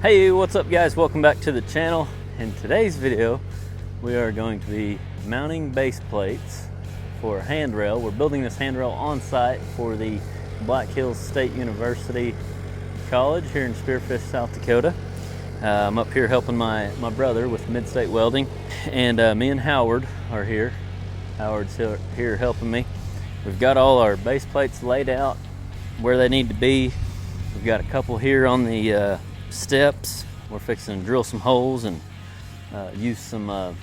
Hey, what's up guys? Welcome back to the channel. In today's video, we are going to be mounting base plates for a handrail. We're building this handrail on site for the Black Hills State University College here in Spearfish, South Dakota. I'm up here helping my brother with mid-state welding, and me and Howard are here. Howard's here helping me. We've got all our base plates laid out where they need to be. We've got a couple here on the steps. We're fixing to drill some holes and use some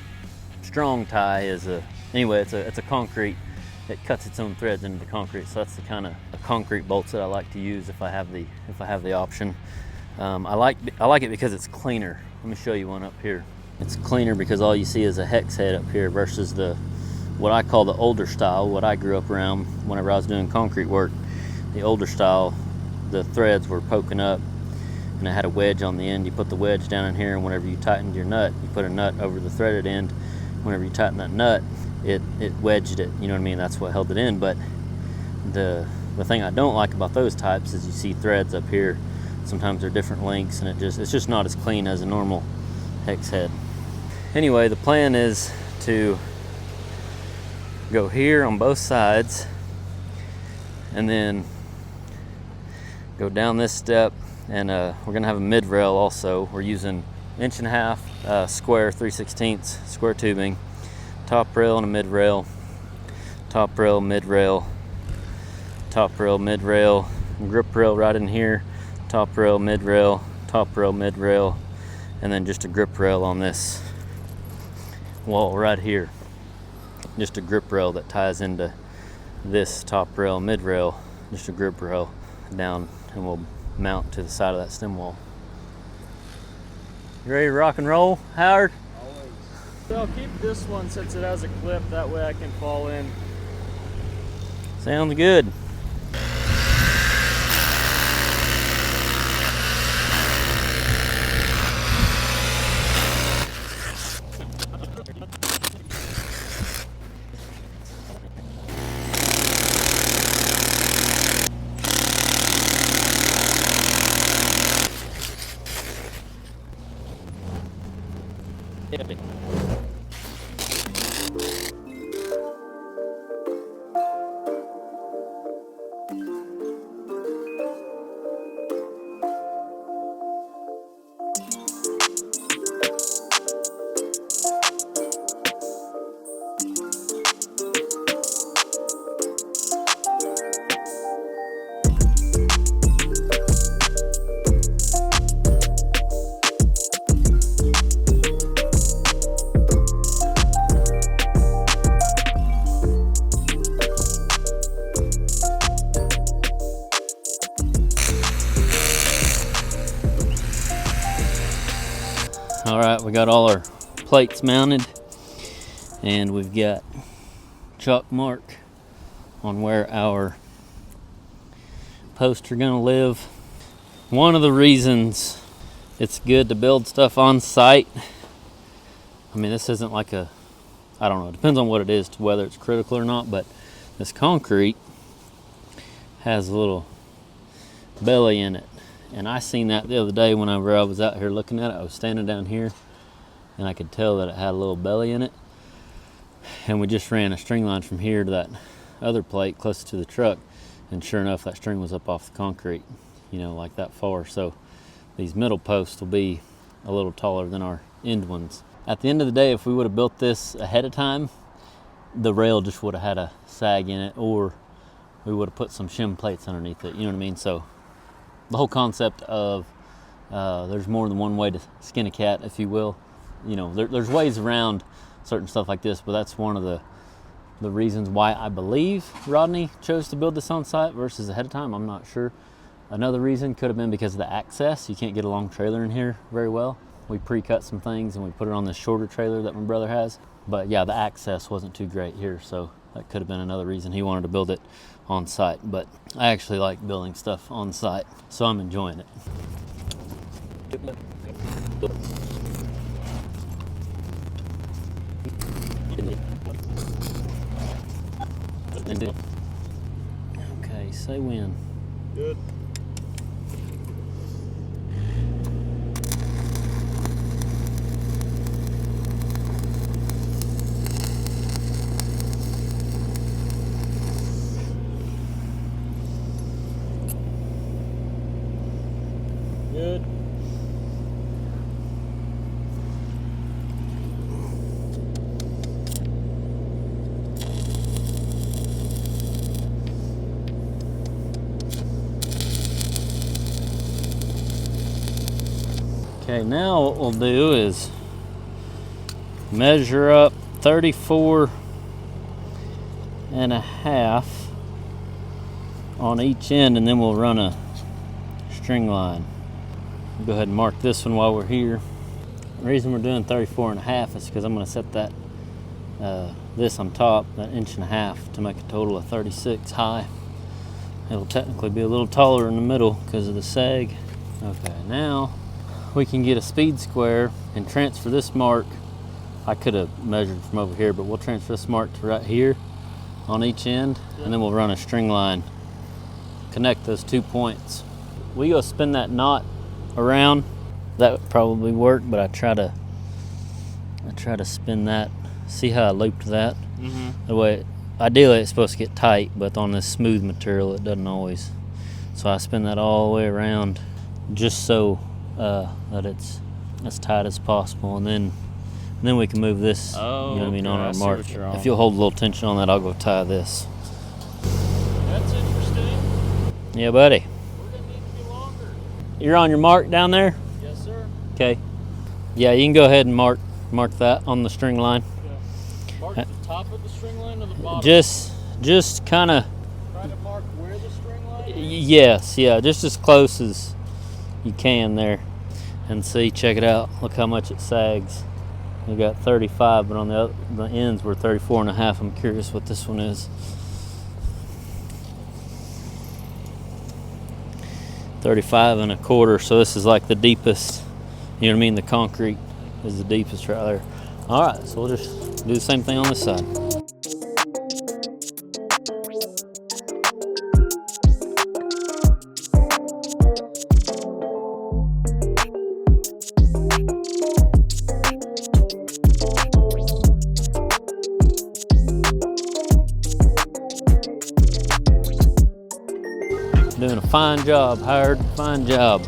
strong tie as a, anyway, it's a concrete. It cuts its own threads into the concrete, so that's the kind of concrete bolts that I like to use if I have the option. I like it because it's cleaner. Let me show you one up here. It's cleaner because all you see is a hex head up here versus what I call the older style, what I grew up around whenever I was doing concrete work. The older style, the threads were poking up and it had a wedge on the end. You put the wedge down in here, and whenever you tightened your nut, you put a nut over the threaded end. Whenever you tighten that nut, it wedged it, you know what I mean? That's what held it in. But the thing I don't like about those types is you see threads up here. Sometimes they're different lengths, and it's just not as clean as a normal hex head. Anyway, the plan is to go here on both sides and then go down this step, and we're gonna have a mid rail also. We're using 1.5 inch square 3/16 square tubing, top rail and a mid rail, top rail, mid rail, top rail, mid rail, grip rail right in here, top rail, mid rail, top rail, mid rail, and then just a grip rail on this wall right here. Just a grip rail that ties into this top rail, mid rail, just a grip rail down, and we'll mount to the side of that stem wall. You ready to rock and roll, Howard? Always. So I'll keep this one since it has a clip, that way I can fall in. Sounds good. All right, we got all our plates mounted, and we've got chalk mark on where our posts are gonna live. One of the reasons it's good to build stuff on site, I mean, this isn't like I don't know, it depends on what it is, to whether it's critical or not, but this concrete has a little belly in it. And I seen that the other day whenever I was out here looking at it. I was standing down here and I could tell that it had a little belly in it. And we just ran a string line from here to that other plate close to the truck. And sure enough, that string was up off the concrete, you know, like that far. So these middle posts will be a little taller than our end ones. At the end of the day, if we would have built this ahead of time, the rail just would have had a sag in it, or we would have put some shim plates underneath it, you know what I mean? So the whole concept of there's more than one way to skin a cat, if you will. You know, there's ways around certain stuff like this, but that's one of the reasons why I believe Rodney chose to build this on site versus ahead of time. I'm not sure. Another reason could have been because of the access. You can't get a long trailer in here very well. We pre-cut some things and we put it on this shorter trailer that my brother has. But yeah, the access wasn't too great here, so that could have been another reason he wanted to build it on site. But I actually like building stuff on site, so I'm enjoying it. Okay, say when. Good. Okay, now what we'll do is measure up 34 and a half on each end, and then we'll run a string line. Go ahead and mark this one while we're here. The reason we're doing 34 and a half is because I'm going to set that this on top, that 1.5 inches, to make a total of 36 high. It'll technically be a little taller in the middle because of the sag. Okay, now we can get a speed square and transfer this mark. I could have measured from over here, but we'll transfer this mark to right here on each end, and then we'll run a string line, connect those 2 points. We go spin that knot around. That would probably work, but I try to spin that. See how I looped that? The way, ideally it's supposed to get tight, but on this smooth material it doesn't always. So I spin that all the way around, just so that it's as tight as possible, and then we can move this. You know what I mean, on our mark. If you'll hold a little tension on that, I'll go tie this. That's interesting. Yeah, buddy. We're gonna need to be longer. You're on your mark down there? Yes, sir. Okay. Yeah, you can go ahead and mark that on the string line. Okay. Mark the top of the string line or the bottom? Just kind of. Try to mark where the string line is? Yes, yeah, just as close as you can there. And see, check it out. Look how much it sags. We got 35, but on the ends we're 34 and a half. I'm curious what this one is. 35 and a quarter. So this is like the deepest. You know what I mean? The concrete is the deepest right there. All right, so we'll just do the same thing on this side. Doing a fine job, Howard. Fine job.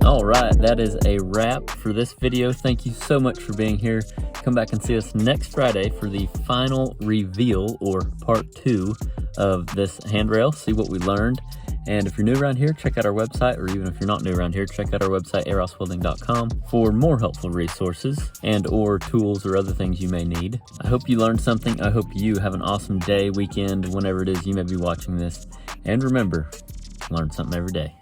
All right, that is a wrap for this video. Thank you so much for being here. Come back and see us next Friday for the final reveal, or part 2 of this handrail. See what we learned. And if you're new around here, check out our website, or even if you're not new around here, check out our website, arosswelding.com, for more helpful resources and or tools or other things you may need. I hope you learned something. I hope you have an awesome day, weekend, whenever it is you may be watching this. And remember, learn something every day.